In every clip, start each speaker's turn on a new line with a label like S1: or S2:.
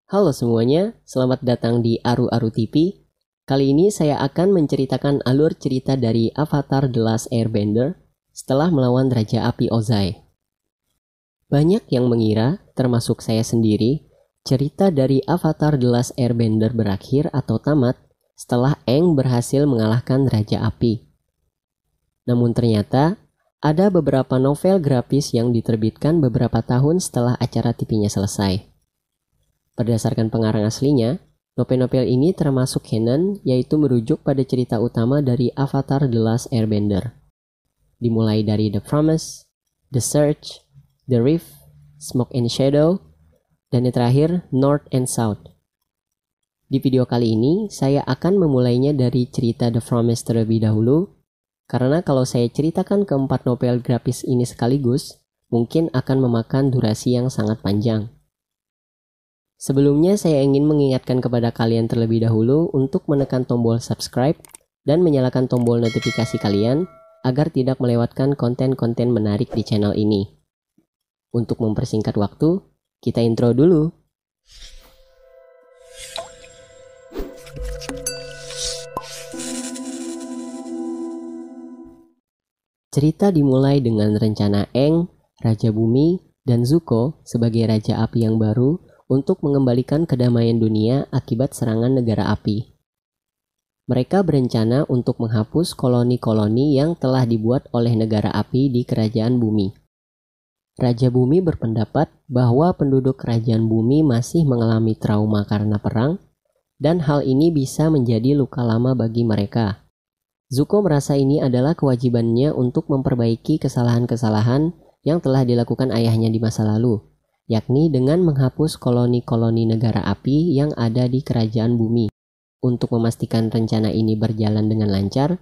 S1: Halo semuanya, selamat datang di Aru-Aru TV. Kali ini saya akan menceritakan alur cerita dari Avatar The Last Airbender setelah melawan Raja Api Ozai. Banyak yang mengira, termasuk saya sendiri, cerita dari Avatar The Last Airbender berakhir atau tamat setelah Aang berhasil mengalahkan Raja Api. Namun ternyata, ada beberapa novel grafis yang diterbitkan beberapa tahun setelah acara TV-nya selesai. Berdasarkan pengarang aslinya, novel-novel ini termasuk canon, yaitu merujuk pada cerita utama dari Avatar The Last Airbender. Dimulai dari The Promise, The Search, The Rift, Smoke and Shadow, dan yang terakhir North and South. Di video kali ini, saya akan memulainya dari cerita The Promise terlebih dahulu, karena kalau saya ceritakan keempat novel grafis ini sekaligus, mungkin akan memakan durasi yang sangat panjang. Sebelumnya saya ingin mengingatkan kepada kalian terlebih dahulu untuk menekan tombol subscribe dan menyalakan tombol notifikasi kalian agar tidak melewatkan konten-konten menarik di channel ini. Untuk mempersingkat waktu, kita intro dulu. Cerita dimulai dengan rencana Aang, Raja Bumi, dan Zuko sebagai Raja Api yang baru untuk mengembalikan kedamaian dunia akibat serangan negara api. Mereka berencana untuk menghapus koloni-koloni yang telah dibuat oleh negara api di kerajaan bumi. Raja Bumi berpendapat bahwa penduduk kerajaan bumi masih mengalami trauma karena perang, dan hal ini bisa menjadi luka lama bagi mereka. Zuko merasa ini adalah kewajibannya untuk memperbaiki kesalahan-kesalahan yang telah dilakukan ayahnya di masa lalu, yakni dengan menghapus koloni-koloni negara api yang ada di kerajaan bumi. Untuk memastikan rencana ini berjalan dengan lancar,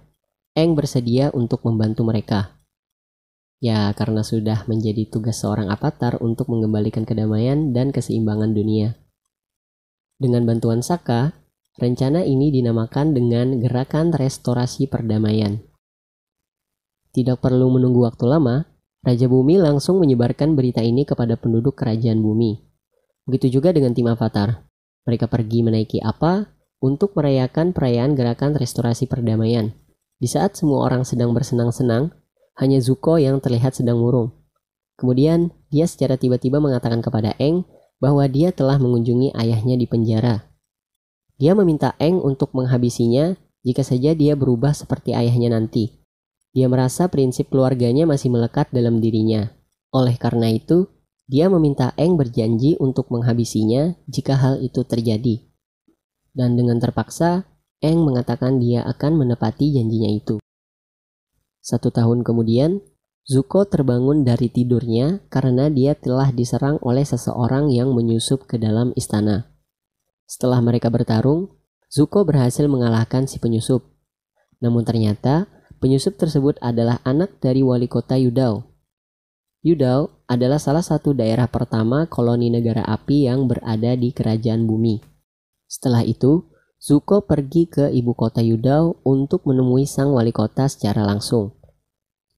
S1: Aang bersedia untuk membantu mereka. Ya, karena sudah menjadi tugas seorang avatar untuk mengembalikan kedamaian dan keseimbangan dunia. Dengan bantuan Sokka, rencana ini dinamakan dengan Gerakan Restorasi Perdamaian. Tidak perlu menunggu waktu lama, Raja Bumi langsung menyebarkan berita ini kepada penduduk kerajaan bumi. Begitu juga dengan tim Avatar. Mereka pergi menaiki Appa untuk merayakan perayaan gerakan restorasi perdamaian. Di saat semua orang sedang bersenang-senang, hanya Zuko yang terlihat sedang murung. Kemudian, dia secara tiba-tiba mengatakan kepada Aang bahwa dia telah mengunjungi ayahnya di penjara. Dia meminta Aang untuk menghabisinya jika saja dia berubah seperti ayahnya nanti. Dia merasa prinsip keluarganya masih melekat dalam dirinya. Oleh karena itu, dia meminta Aang berjanji untuk menghabisinya jika hal itu terjadi. Dan dengan terpaksa, Aang mengatakan dia akan menepati janjinya itu. 1 tahun kemudian, Zuko terbangun dari tidurnya karena dia telah diserang oleh seseorang yang menyusup ke dalam istana. Setelah mereka bertarung, Zuko berhasil mengalahkan si penyusup. Namun ternyata, penyusup tersebut adalah anak dari wali kota Yudao. Yudao adalah salah satu daerah pertama koloni negara api yang berada di kerajaan bumi. Setelah itu, Zuko pergi ke ibu kota Yudao untuk menemui sang wali kota secara langsung.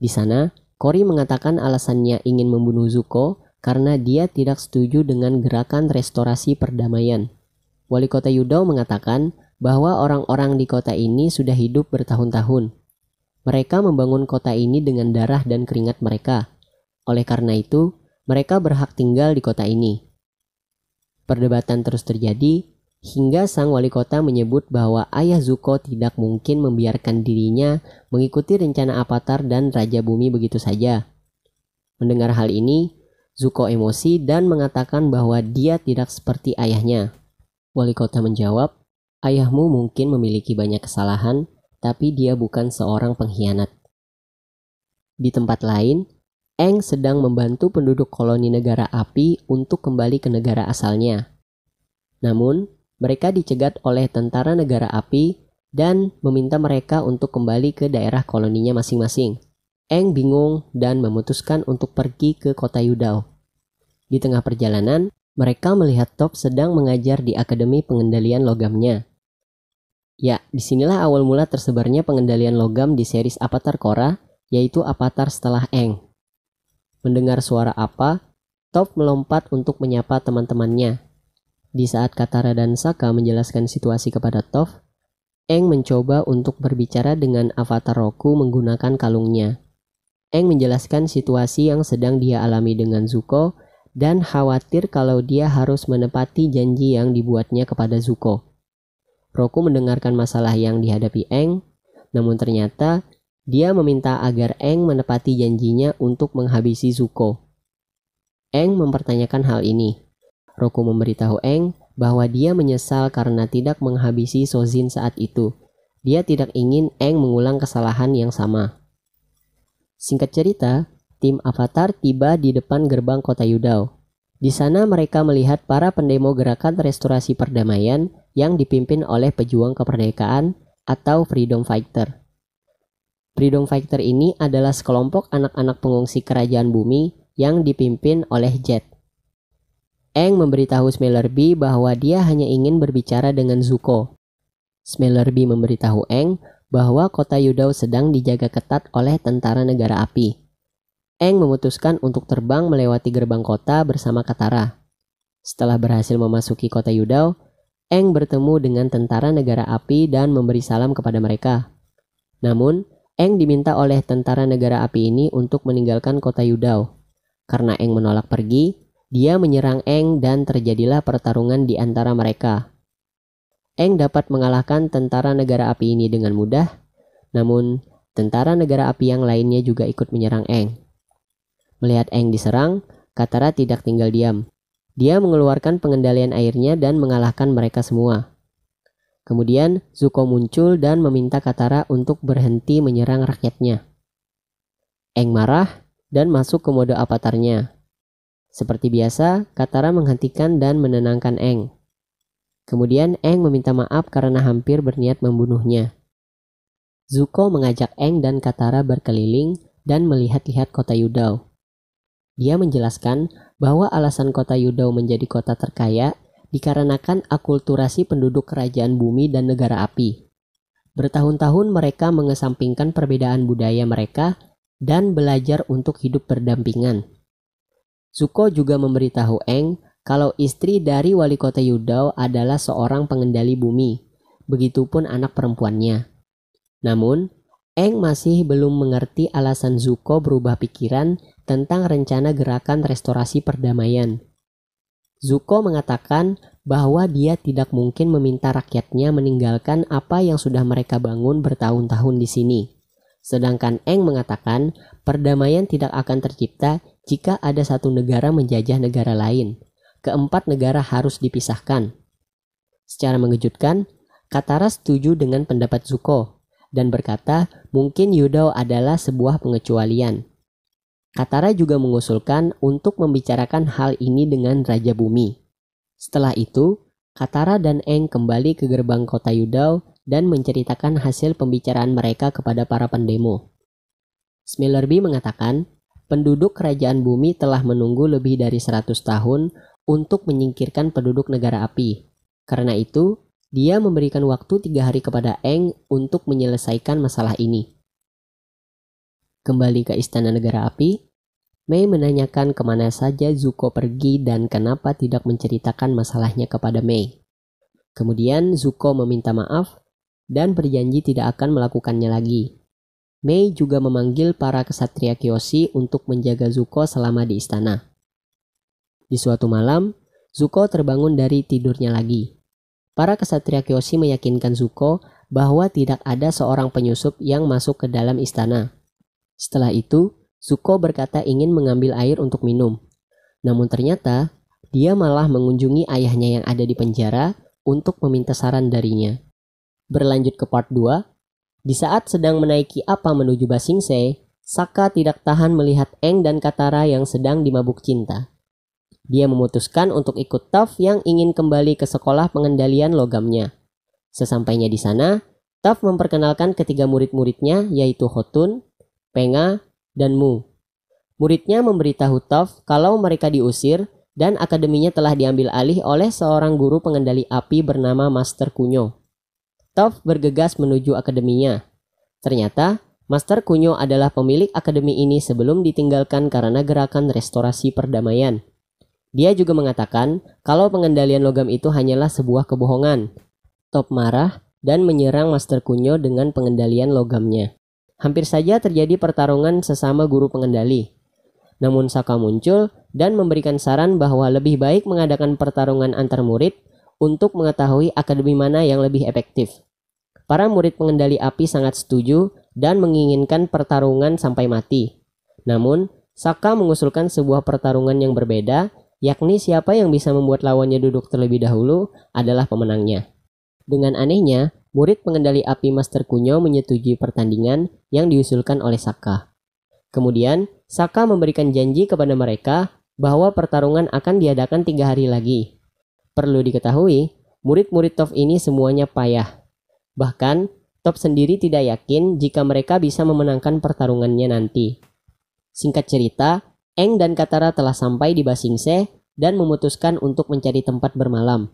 S1: Di sana, Kori mengatakan alasannya ingin membunuh Zuko karena dia tidak setuju dengan gerakan restorasi perdamaian. Wali kota Yudao mengatakan bahwa orang-orang di kota ini sudah hidup bertahun-tahun. Mereka membangun kota ini dengan darah dan keringat mereka. Oleh karena itu, mereka berhak tinggal di kota ini. Perdebatan terus terjadi, hingga sang wali kota menyebut bahwa ayah Zuko tidak mungkin membiarkan dirinya mengikuti rencana Avatar dan Raja Bumi begitu saja. Mendengar hal ini, Zuko emosi dan mengatakan bahwa dia tidak seperti ayahnya. Wali kota menjawab, "Ayahmu mungkin memiliki banyak kesalahan, tapi dia bukan seorang pengkhianat." Di tempat lain, Aang sedang membantu penduduk koloni negara api untuk kembali ke negara asalnya. Namun, mereka dicegat oleh tentara negara api dan meminta mereka untuk kembali ke daerah koloninya masing-masing. Aang bingung dan memutuskan untuk pergi ke kota Yudao. Di tengah perjalanan, mereka melihat Toph sedang mengajar di Akademi Pengendalian Logamnya. Ya, disinilah awal mula tersebarnya pengendalian logam di series Avatar Korra, yaitu Avatar setelah Aang. Mendengar suara Appa, Toph melompat untuk menyapa teman-temannya. Di saat Katara dan Sokka menjelaskan situasi kepada Toph, Aang mencoba untuk berbicara dengan avatar Roku menggunakan kalungnya. Aang menjelaskan situasi yang sedang dia alami dengan Zuko dan khawatir kalau dia harus menepati janji yang dibuatnya kepada Zuko. Roku mendengarkan masalah yang dihadapi Aang, namun ternyata dia meminta agar Aang menepati janjinya untuk menghabisi Zuko. Aang mempertanyakan hal ini. Roku memberitahu Aang bahwa dia menyesal karena tidak menghabisi Sozin saat itu. Dia tidak ingin Aang mengulang kesalahan yang sama. Singkat cerita, tim Avatar tiba di depan gerbang kota Yudao. Di sana mereka melihat para pendemo gerakan restorasi perdamaian yang dipimpin oleh pejuang kemerdekaan atau Freedom Fighter. Freedom Fighter ini adalah sekelompok anak-anak pengungsi kerajaan bumi yang dipimpin oleh Jet. Aang memberitahu Smellerbee bahwa dia hanya ingin berbicara dengan Zuko. Smellerbee memberitahu Aang bahwa kota Yudao sedang dijaga ketat oleh tentara negara api. Aang memutuskan untuk terbang melewati gerbang kota bersama Katara. Setelah berhasil memasuki kota Yudao, Aang bertemu dengan tentara negara api dan memberi salam kepada mereka. Namun, Aang diminta oleh tentara negara api ini untuk meninggalkan kota Yudao. Karena Aang menolak pergi, dia menyerang Aang dan terjadilah pertarungan di antara mereka. Aang dapat mengalahkan tentara negara api ini dengan mudah, namun tentara negara api yang lainnya juga ikut menyerang Aang. Melihat Aang diserang, Katara tidak tinggal diam. Dia mengeluarkan pengendalian airnya dan mengalahkan mereka semua. Kemudian Zuko muncul dan meminta Katara untuk berhenti menyerang rakyatnya. Aang marah dan masuk ke mode avatarnya. Seperti biasa, Katara menghentikan dan menenangkan Aang. Kemudian Aang meminta maaf karena hampir berniat membunuhnya. Zuko mengajak Aang dan Katara berkeliling dan melihat-lihat kota Yudao. Dia menjelaskan bahwa alasan kota Yudao menjadi kota terkaya dikarenakan akulturasi penduduk kerajaan bumi dan negara api. Bertahun-tahun mereka mengesampingkan perbedaan budaya mereka dan belajar untuk hidup berdampingan. Zuko juga memberitahu Aang kalau istri dari wali kota Yudao adalah seorang pengendali bumi, begitupun anak perempuannya. Namun, Aang masih belum mengerti alasan Zuko berubah pikiran tentang rencana gerakan restorasi perdamaian. Zuko mengatakan bahwa dia tidak mungkin meminta rakyatnya meninggalkan apa yang sudah mereka bangun bertahun-tahun di sini. Sedangkan Aang mengatakan perdamaian tidak akan tercipta jika ada satu negara menjajah negara lain. Keempat negara harus dipisahkan. Secara mengejutkan, Katara setuju dengan pendapat Zuko dan berkata mungkin Yudao adalah sebuah pengecualian. Katara juga mengusulkan untuk membicarakan hal ini dengan Raja Bumi. Setelah itu, Katara dan Aang kembali ke gerbang kota Yudao dan menceritakan hasil pembicaraan mereka kepada para pendemo. Smellerbee mengatakan, penduduk kerajaan bumi telah menunggu lebih dari 100 tahun untuk menyingkirkan penduduk negara api. Karena itu, dia memberikan waktu 3 hari kepada Aang untuk menyelesaikan masalah ini. Kembali ke Istana Negara Api, Mei menanyakan kemana saja Zuko pergi dan kenapa tidak menceritakan masalahnya kepada Mei. Kemudian Zuko meminta maaf dan berjanji tidak akan melakukannya lagi. Mei juga memanggil para kesatria Kyoshi untuk menjaga Zuko selama di istana. Di suatu malam, Zuko terbangun dari tidurnya lagi. Para kesatria Kyoshi meyakinkan Zuko bahwa tidak ada seorang penyusup yang masuk ke dalam istana. Setelah itu, Zuko berkata ingin mengambil air untuk minum. Namun ternyata, dia malah mengunjungi ayahnya yang ada di penjara untuk meminta saran darinya. Berlanjut ke part 2, di saat sedang menaiki apa menuju Ba Sing Se, Sokka tidak tahan melihat Aang dan Katara yang sedang dimabuk cinta. Dia memutuskan untuk ikut Toph yang ingin kembali ke sekolah pengendalian logamnya. Sesampainya di sana, Toph memperkenalkan ketiga murid-muridnya yaitu Hotun, Penga, dan Mu. Muridnya memberitahu Toph kalau mereka diusir dan akademinya telah diambil alih oleh seorang guru pengendali api bernama Master Kunyo. Toph bergegas menuju akademinya. Ternyata, Master Kunyo adalah pemilik akademi ini sebelum ditinggalkan karena gerakan restorasi perdamaian. Dia juga mengatakan kalau pengendalian logam itu hanyalah sebuah kebohongan. Top marah dan menyerang Master Kunio dengan pengendalian logamnya. Hampir saja terjadi pertarungan sesama guru pengendali. Namun Saka muncul dan memberikan saran bahwa lebih baik mengadakan pertarungan antar murid untuk mengetahui akademi mana yang lebih efektif. Para murid pengendali api sangat setuju dan menginginkan pertarungan sampai mati. Namun, Saka mengusulkan sebuah pertarungan yang berbeda, yakni siapa yang bisa membuat lawannya duduk terlebih dahulu adalah pemenangnya. Dengan anehnya, murid pengendali api Master Kunio menyetujui pertandingan yang diusulkan oleh Saka. Kemudian, Saka memberikan janji kepada mereka bahwa pertarungan akan diadakan 3 hari lagi. Perlu diketahui, murid-murid Toph ini semuanya payah. Bahkan, Toph sendiri tidak yakin jika mereka bisa memenangkan pertarungannya nanti. Singkat cerita, Aang dan Katara telah sampai di Ba Sing Se dan memutuskan untuk mencari tempat bermalam.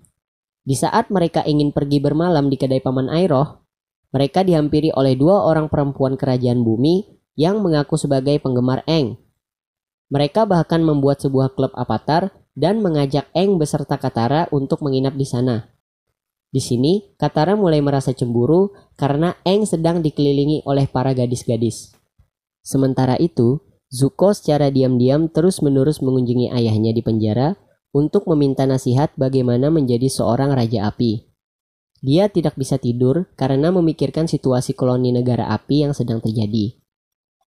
S1: Di saat mereka ingin pergi bermalam di kedai Paman Airoh, mereka dihampiri oleh 2 orang perempuan kerajaan bumi yang mengaku sebagai penggemar Aang. Mereka bahkan membuat sebuah klub avatar dan mengajak Aang beserta Katara untuk menginap di sana. Di sini, Katara mulai merasa cemburu karena Aang sedang dikelilingi oleh para gadis-gadis. Sementara itu, Zuko secara diam-diam terus-menerus mengunjungi ayahnya di penjara untuk meminta nasihat bagaimana menjadi seorang Raja Api. Dia tidak bisa tidur karena memikirkan situasi koloni negara api yang sedang terjadi.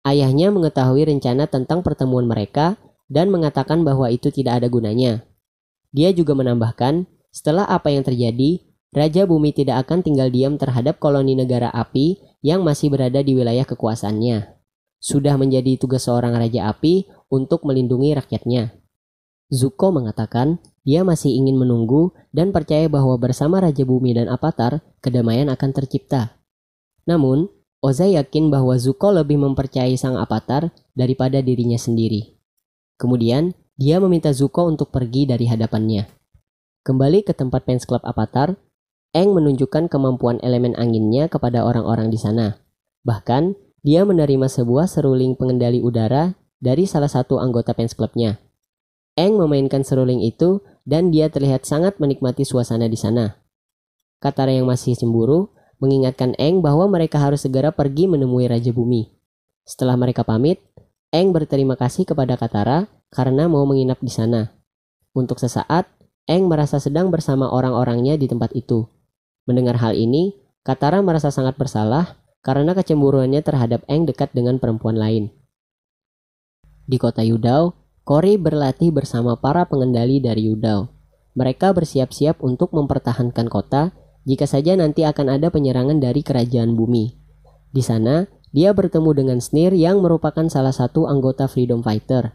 S1: Ayahnya mengetahui rencana tentang pertemuan mereka dan mengatakan bahwa itu tidak ada gunanya. Dia juga menambahkan, setelah apa yang terjadi, Raja Bumi tidak akan tinggal diam terhadap koloni negara api yang masih berada di wilayah kekuasaannya. Sudah menjadi tugas seorang Raja Api untuk melindungi rakyatnya. Zuko mengatakan dia masih ingin menunggu dan percaya bahwa bersama Raja Bumi dan Avatar, kedamaian akan tercipta. Namun, Oza yakin bahwa Zuko lebih mempercayai sang Avatar daripada dirinya sendiri. Kemudian, dia meminta Zuko untuk pergi dari hadapannya. Kembali ke tempat fans club Avatar, Aang menunjukkan kemampuan elemen anginnya kepada orang-orang di sana. Bahkan, dia menerima sebuah seruling pengendali udara dari salah satu anggota fans clubnya. Aang memainkan seruling itu dan dia terlihat sangat menikmati suasana di sana. Katara yang masih cemburu mengingatkan Aang bahwa mereka harus segera pergi menemui Raja Bumi. Setelah mereka pamit, Aang berterima kasih kepada Katara karena mau menginap di sana. Untuk sesaat, Aang merasa sedang bersama orang-orangnya di tempat itu. Mendengar hal ini, Katara merasa sangat bersalah karena kecemburuannya terhadap Aang dekat dengan perempuan lain. Di kota Yudao, Kori berlatih bersama para pengendali dari Yudao. Mereka bersiap-siap untuk mempertahankan kota jika saja nanti akan ada penyerangan dari kerajaan bumi. Di sana, dia bertemu dengan Snir yang merupakan salah satu anggota Freedom Fighter,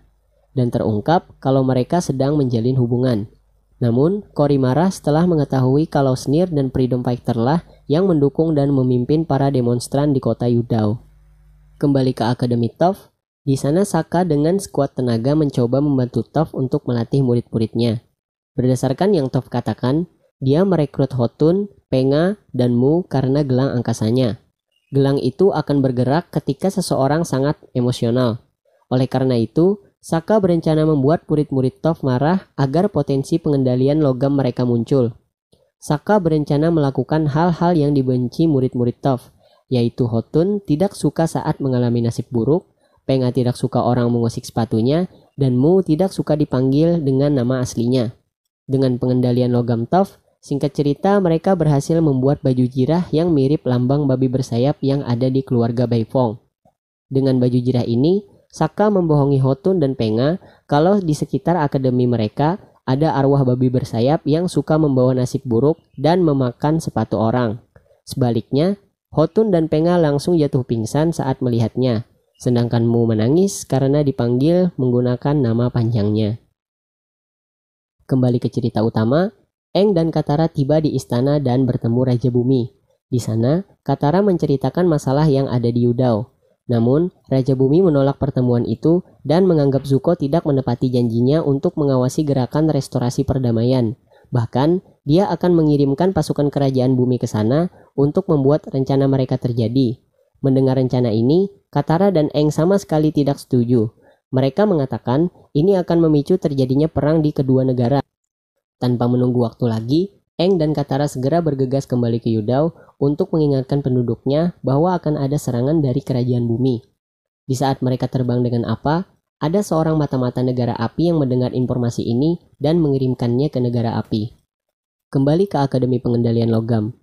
S1: dan terungkap kalau mereka sedang menjalin hubungan. Namun, Kori marah setelah mengetahui kalau Snir dan Freedom Fighter lah yang mendukung dan memimpin para demonstran di kota Yudao. Kembali ke Akademi Toph, di sana Sokka dengan skuad tenaga mencoba membantu Toph untuk melatih murid-muridnya. Berdasarkan yang Toph katakan, dia merekrut Hotun, Penga, dan Mu karena gelang angkasanya. Gelang itu akan bergerak ketika seseorang sangat emosional. Oleh karena itu, Sokka berencana membuat murid-murid Toph marah agar potensi pengendalian logam mereka muncul. Sokka berencana melakukan hal-hal yang dibenci murid-murid Toph, yaitu Hotun tidak suka saat mengalami nasib buruk, Penga tidak suka orang mengusik sepatunya, dan Mu tidak suka dipanggil dengan nama aslinya. Dengan pengendalian logam Toph, singkat cerita mereka berhasil membuat baju jirah yang mirip lambang babi bersayap yang ada di keluarga Beifong. Dengan baju jirah ini, Sokka membohongi Hotun dan Penga kalau di sekitar akademi mereka ada arwah babi bersayap yang suka membawa nasib buruk dan memakan sepatu orang. Sebaliknya, Hotun dan Penga langsung jatuh pingsan saat melihatnya, sedangkan Mu menangis karena dipanggil menggunakan nama panjangnya. Kembali ke cerita utama, Aang dan Katara tiba di istana dan bertemu Raja Bumi. Di sana, Katara menceritakan masalah yang ada di Yudao. Namun, Raja Bumi menolak pertemuan itu dan menganggap Zuko tidak menepati janjinya untuk mengawasi gerakan restorasi perdamaian. Bahkan, dia akan mengirimkan pasukan kerajaan bumi ke sana untuk membuat rencana mereka terjadi. Mendengar rencana ini, Katara dan Aang sama sekali tidak setuju. Mereka mengatakan ini akan memicu terjadinya perang di kedua negara. Tanpa menunggu waktu lagi, Aang dan Katara segera bergegas kembali ke Yudao untuk mengingatkan penduduknya bahwa akan ada serangan dari kerajaan bumi. Di saat mereka terbang dengan Appa, ada seorang mata-mata negara api yang mendengar informasi ini dan mengirimkannya ke negara api. Kembali ke Akademi Pengendalian Logam.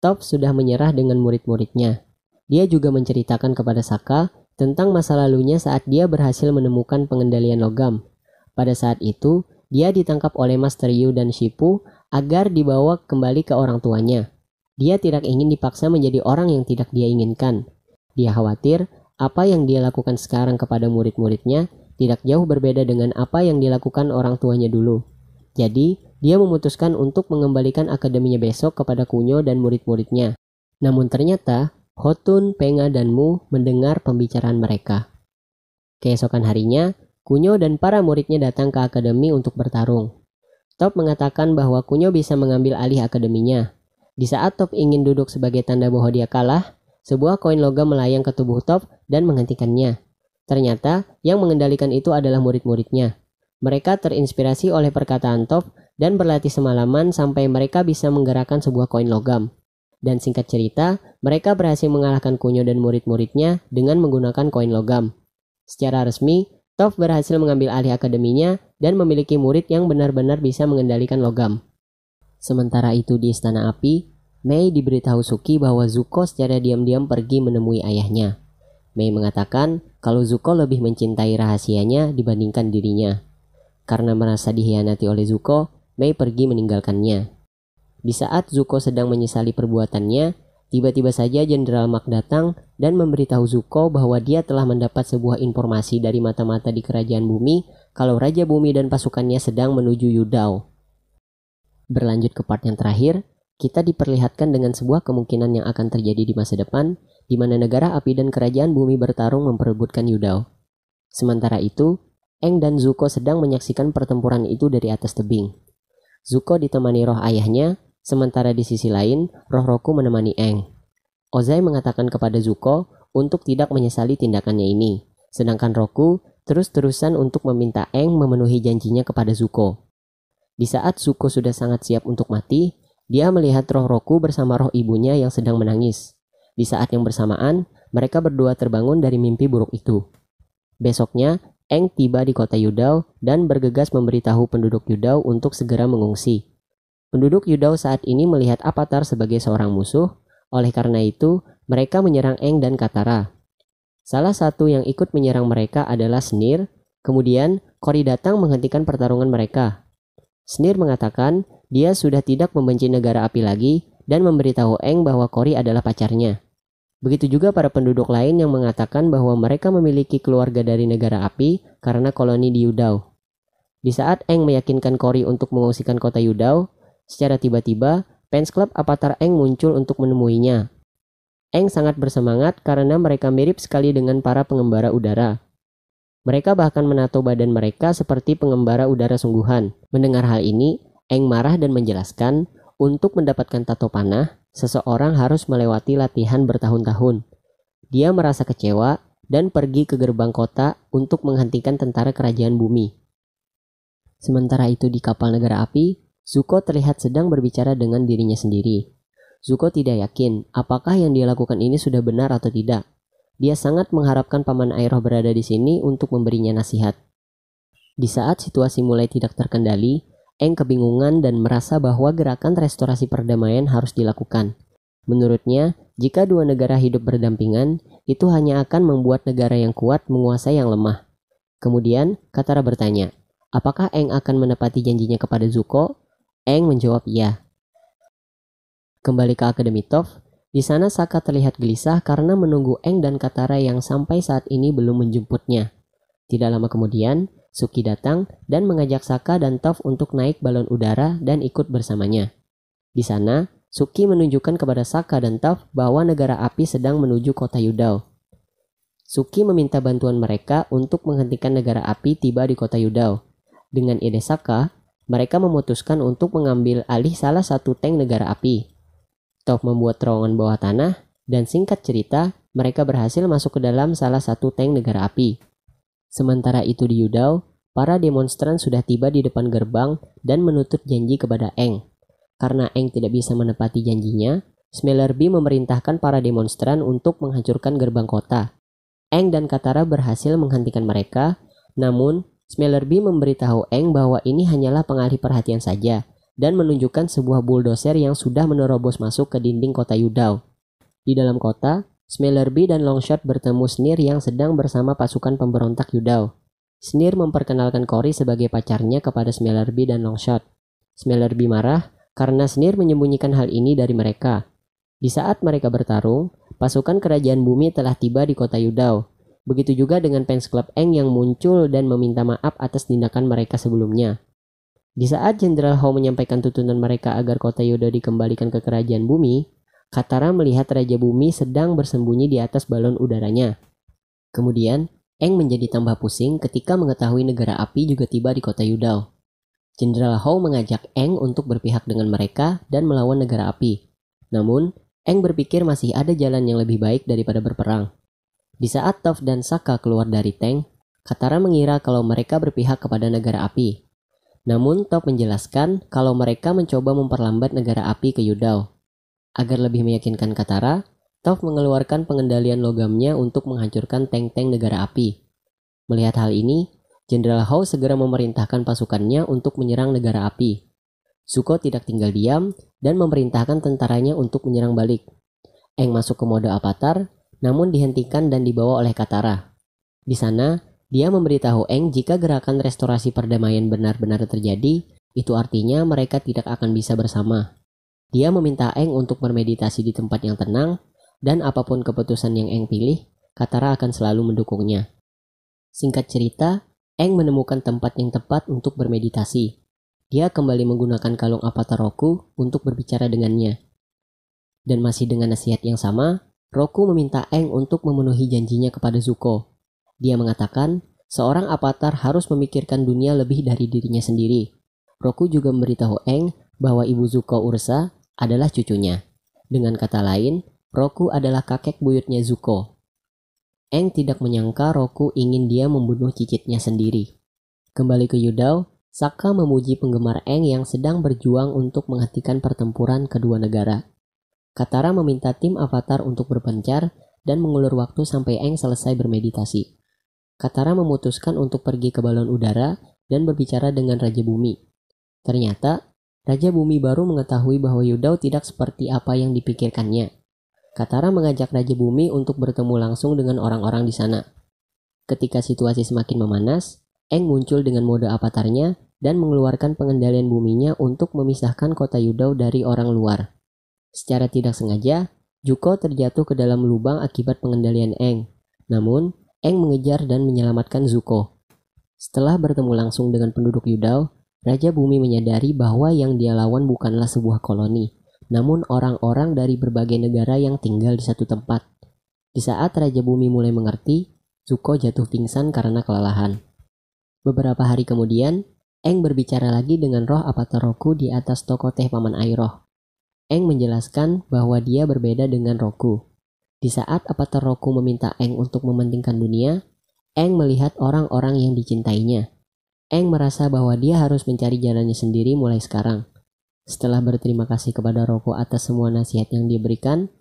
S1: Toph sudah menyerah dengan murid-muridnya. Dia juga menceritakan kepada Sokka tentang masa lalunya saat dia berhasil menemukan pengendalian logam. Pada saat itu, dia ditangkap oleh Master Yu dan Shifu agar dibawa kembali ke orang tuanya. Dia tidak ingin dipaksa menjadi orang yang tidak dia inginkan. Dia khawatir apa yang dia lakukan sekarang kepada murid-muridnya tidak jauh berbeda dengan apa yang dilakukan orang tuanya dulu. Jadi, dia memutuskan untuk mengembalikan akademinya besok kepada Kunyo dan murid-muridnya. Namun ternyata, Hotun, Penga, dan Mu mendengar pembicaraan mereka. Keesokan harinya, Kunyo dan para muridnya datang ke akademi untuk bertarung. Toph mengatakan bahwa Kunyo bisa mengambil alih akademinya. Di saat Toph ingin duduk sebagai tanda bahwa dia kalah, sebuah koin logam melayang ke tubuh Toph dan menghentikannya. Ternyata, yang mengendalikan itu adalah murid-muridnya. Mereka terinspirasi oleh perkataan Toph dan berlatih semalaman sampai mereka bisa menggerakkan sebuah koin logam. Dan singkat cerita, mereka berhasil mengalahkan Kunyo dan murid-muridnya dengan menggunakan koin logam. Secara resmi, Toph berhasil mengambil alih akademinya dan memiliki murid yang benar-benar bisa mengendalikan logam. Sementara itu di Istana Api, Mei diberitahu Suki bahwa Zuko secara diam-diam pergi menemui ayahnya. Mei mengatakan kalau Zuko lebih mencintai rahasianya dibandingkan dirinya. Karena merasa dikhianati oleh Zuko, Mei pergi meninggalkannya. Di saat Zuko sedang menyesali perbuatannya, tiba-tiba saja Jenderal Mark datang dan memberitahu Zuko bahwa dia telah mendapat sebuah informasi dari mata-mata di kerajaan bumi kalau Raja Bumi dan pasukannya sedang menuju Yudao. Berlanjut ke part yang terakhir, kita diperlihatkan dengan sebuah kemungkinan yang akan terjadi di masa depan, di mana negara api dan kerajaan bumi bertarung memperebutkan Yudao. Sementara itu, Aang dan Zuko sedang menyaksikan pertempuran itu dari atas tebing. Zuko ditemani roh ayahnya, sementara di sisi lain, roh Roku menemani Aang. Ozai mengatakan kepada Zuko untuk tidak menyesali tindakannya ini, sedangkan Roku terus-terusan untuk meminta Aang memenuhi janjinya kepada Zuko. Di saat Zuko sudah sangat siap untuk mati, dia melihat roh Roku bersama roh ibunya yang sedang menangis. Di saat yang bersamaan, mereka berdua terbangun dari mimpi buruk itu. Besoknya, Aang tiba di kota Yudao dan bergegas memberitahu penduduk Yudao untuk segera mengungsi. Penduduk Yudao saat ini melihat Avatar sebagai seorang musuh, oleh karena itu mereka menyerang Aang dan Katara. Salah satu yang ikut menyerang mereka adalah Snir, kemudian Kori datang menghentikan pertarungan mereka. Snir mengatakan dia sudah tidak membenci negara api lagi dan memberitahu Aang bahwa Kori adalah pacarnya. Begitu juga para penduduk lain yang mengatakan bahwa mereka memiliki keluarga dari negara api karena koloni di Yudao. Di saat Aang meyakinkan Kori untuk mengungsikan kota Yudao, secara tiba-tiba, fans klub Avatar Aang muncul untuk menemuinya. Aang sangat bersemangat karena mereka mirip sekali dengan para pengembara udara. Mereka bahkan menato badan mereka seperti pengembara udara sungguhan. Mendengar hal ini, Aang marah dan menjelaskan, untuk mendapatkan tato panah, seseorang harus melewati latihan bertahun-tahun. Dia merasa kecewa dan pergi ke gerbang kota untuk menghentikan tentara kerajaan bumi. Sementara itu di kapal negara api, Zuko terlihat sedang berbicara dengan dirinya sendiri. Zuko tidak yakin apakah yang dia lakukan ini sudah benar atau tidak. Dia sangat mengharapkan Paman Iroh berada di sini untuk memberinya nasihat. Di saat situasi mulai tidak terkendali, Aang kebingungan dan merasa bahwa gerakan restorasi perdamaian harus dilakukan. Menurutnya, jika dua negara hidup berdampingan, itu hanya akan membuat negara yang kuat menguasai yang lemah. Kemudian, Katara bertanya, apakah Aang akan menepati janjinya kepada Zuko? Aang menjawab iya. Kembali ke Akademi Toph, di sana Sokka terlihat gelisah karena menunggu Aang dan Katara yang sampai saat ini belum menjemputnya. Tidak lama kemudian, Suki datang dan mengajak Sokka dan Toph untuk naik balon udara dan ikut bersamanya. Di sana, Suki menunjukkan kepada Sokka dan Toph bahwa negara api sedang menuju kota Yudao. Suki meminta bantuan mereka untuk menghentikan negara api tiba di kota Yudao. Dengan ide Sokka, mereka memutuskan untuk mengambil alih salah satu tank negara api. Toph membuat terowongan bawah tanah dan singkat cerita, mereka berhasil masuk ke dalam salah satu tank negara api. Sementara itu di Yudao, para demonstran sudah tiba di depan gerbang dan menuntut janji kepada Aang. Karena Aang tidak bisa menepati janjinya, Smellerbee memerintahkan para demonstran untuk menghancurkan gerbang kota. Aang dan Katara berhasil menghentikan mereka, namun Smellerbee memberitahu Aang bahwa ini hanyalah pengalih perhatian saja dan menunjukkan sebuah bulldozer yang sudah menerobos masuk ke dinding kota Yudao. Di dalam kota, Smellerbee dan Longshot bertemu Snir yang sedang bersama pasukan pemberontak Yudao. Snir memperkenalkan Cory sebagai pacarnya kepada Smellerbee dan Longshot. Smellerbee marah karena Snir menyembunyikan hal ini dari mereka. Di saat mereka bertarung, pasukan kerajaan bumi telah tiba di kota Yudao. Begitu juga dengan fans klub Aang yang muncul dan meminta maaf atas tindakan mereka sebelumnya. Di saat Jenderal Hou menyampaikan tuntutan mereka agar kota Yudao dikembalikan ke kerajaan bumi, Katara melihat Raja Bumi sedang bersembunyi di atas balon udaranya. Kemudian, Aang menjadi tambah pusing ketika mengetahui negara api juga tiba di kota Yudao. Jenderal Hou mengajak Aang untuk berpihak dengan mereka dan melawan negara api. Namun, Aang berpikir masih ada jalan yang lebih baik daripada berperang. Di saat Toph dan Sokka keluar dari tank, Katara mengira kalau mereka berpihak kepada negara api. Namun, Toph menjelaskan kalau mereka mencoba memperlambat negara api ke Yudao. Agar lebih meyakinkan Katara, Toph mengeluarkan pengendalian logamnya untuk menghancurkan tank-tank negara api. Melihat hal ini, Jenderal Hou segera memerintahkan pasukannya untuk menyerang negara api. Zuko tidak tinggal diam dan memerintahkan tentaranya untuk menyerang balik. Aang masuk ke mode avatar, namun dihentikan dan dibawa oleh Katara. Di sana, dia memberitahu Aang jika gerakan restorasi perdamaian benar-benar terjadi, itu artinya mereka tidak akan bisa bersama. Dia meminta Aang untuk bermeditasi di tempat yang tenang, dan apapun keputusan yang Aang pilih, Katara akan selalu mendukungnya. Singkat cerita, Aang menemukan tempat yang tepat untuk bermeditasi. Dia kembali menggunakan kalung avatar Roku untuk berbicara dengannya. Dan masih dengan nasihat yang sama, Roku meminta Aang untuk memenuhi janjinya kepada Zuko. Dia mengatakan, seorang avatar harus memikirkan dunia lebih dari dirinya sendiri. Roku juga memberitahu Aang bahwa ibu Zuko, Ursa, adalah cucunya. Dengan kata lain, Roku adalah kakek buyutnya Zuko. Aang tidak menyangka Roku ingin dia membunuh cicitnya sendiri. Kembali ke Yudao, Sokka memuji penggemar Aang yang sedang berjuang untuk menghentikan pertempuran kedua negara. Katara meminta tim avatar untuk berpencar dan mengulur waktu sampai Aang selesai bermeditasi. Katara memutuskan untuk pergi ke balon udara dan berbicara dengan Raja Bumi. Ternyata, Raja Bumi baru mengetahui bahwa Yudao tidak seperti apa yang dipikirkannya. Katara mengajak Raja Bumi untuk bertemu langsung dengan orang-orang di sana. Ketika situasi semakin memanas, Aang muncul dengan mode avatarnya dan mengeluarkan pengendalian buminya untuk memisahkan kota Yudao dari orang luar. Secara tidak sengaja, Zuko terjatuh ke dalam lubang akibat pengendalian Aang. Namun, Aang mengejar dan menyelamatkan Zuko. Setelah bertemu langsung dengan penduduk Yudao, Raja Bumi menyadari bahwa yang dia lawan bukanlah sebuah koloni, namun orang-orang dari berbagai negara yang tinggal di satu tempat. Di saat Raja Bumi mulai mengerti, Zuko jatuh pingsan karena kelelahan. Beberapa hari kemudian, Aang berbicara lagi dengan roh avatar Roku di atas toko teh Paman Airoh. Aang menjelaskan bahwa dia berbeda dengan Roku. Di saat avatar Roku meminta Aang untuk mementingkan dunia, Aang melihat orang-orang yang dicintainya. Aang merasa bahwa dia harus mencari jalannya sendiri mulai sekarang. Setelah berterima kasih kepada Roku atas semua nasihat yang diberikan,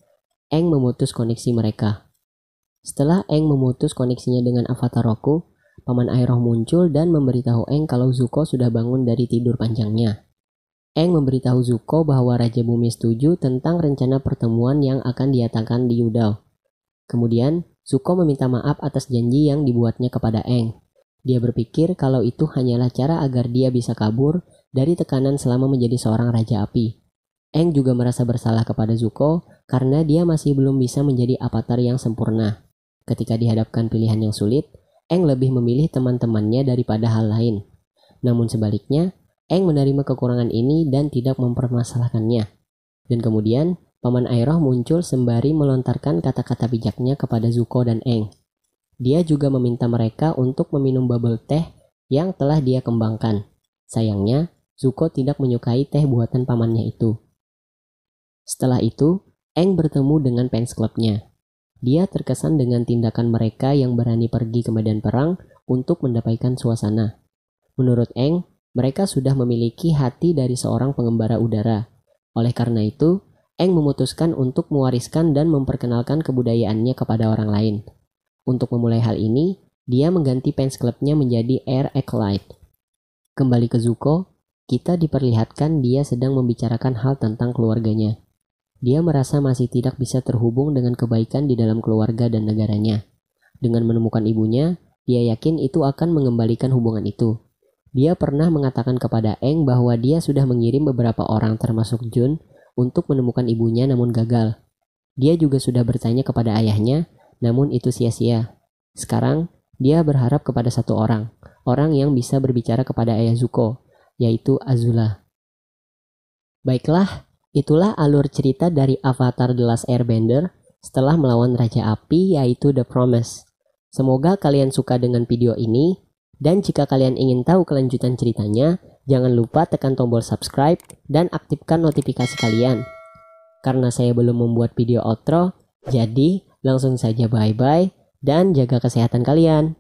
S1: Aang memutus koneksi mereka. Setelah Aang memutus koneksinya dengan avatar Roku, Paman Airoh muncul dan memberitahu Aang kalau Zuko sudah bangun dari tidur panjangnya. Aang memberitahu Zuko bahwa Raja Bumi setuju tentang rencana pertemuan yang akan diadakan di Yudao. Kemudian, Zuko meminta maaf atas janji yang dibuatnya kepada Aang. Dia berpikir kalau itu hanyalah cara agar dia bisa kabur dari tekanan selama menjadi seorang Raja Api. Aang juga merasa bersalah kepada Zuko karena dia masih belum bisa menjadi avatar yang sempurna. Ketika dihadapkan pilihan yang sulit, Aang lebih memilih teman-temannya daripada hal lain. Namun sebaliknya, Aang menerima kekurangan ini dan tidak mempermasalahkannya. Dan kemudian, Paman Airoh muncul sembari melontarkan kata-kata bijaknya kepada Zuko dan Aang. Dia juga meminta mereka untuk meminum bubble teh yang telah dia kembangkan. Sayangnya, Zuko tidak menyukai teh buatan pamannya itu. Setelah itu, Aang bertemu dengan fans clubnya. Dia terkesan dengan tindakan mereka yang berani pergi ke medan perang untuk mendapatkan suasana. Menurut Aang, mereka sudah memiliki hati dari seorang pengembara udara. Oleh karena itu, Aang memutuskan untuk mewariskan dan memperkenalkan kebudayaannya kepada orang lain. Untuk memulai hal ini, dia mengganti fans club-nya menjadi Air Acolyte. Kembali ke Zuko, kita diperlihatkan dia sedang membicarakan hal tentang keluarganya. Dia merasa masih tidak bisa terhubung dengan kebaikan di dalam keluarga dan negaranya. Dengan menemukan ibunya, dia yakin itu akan mengembalikan hubungan itu. Dia pernah mengatakan kepada Aang bahwa dia sudah mengirim beberapa orang termasuk Jun untuk menemukan ibunya namun gagal. Dia juga sudah bertanya kepada ayahnya, namun itu sia-sia. Sekarang, dia berharap kepada satu orang yang bisa berbicara kepada ayah Zuko, yaitu Azula. Baiklah, itulah alur cerita dari Avatar The Last Airbender setelah melawan Raja Api yaitu The Promise. Semoga kalian suka dengan video ini, dan jika kalian ingin tahu kelanjutan ceritanya, jangan lupa tekan tombol subscribe dan aktifkan notifikasi kalian. Karena saya belum membuat video outro, jadi langsung saja bye-bye dan jaga kesehatan kalian.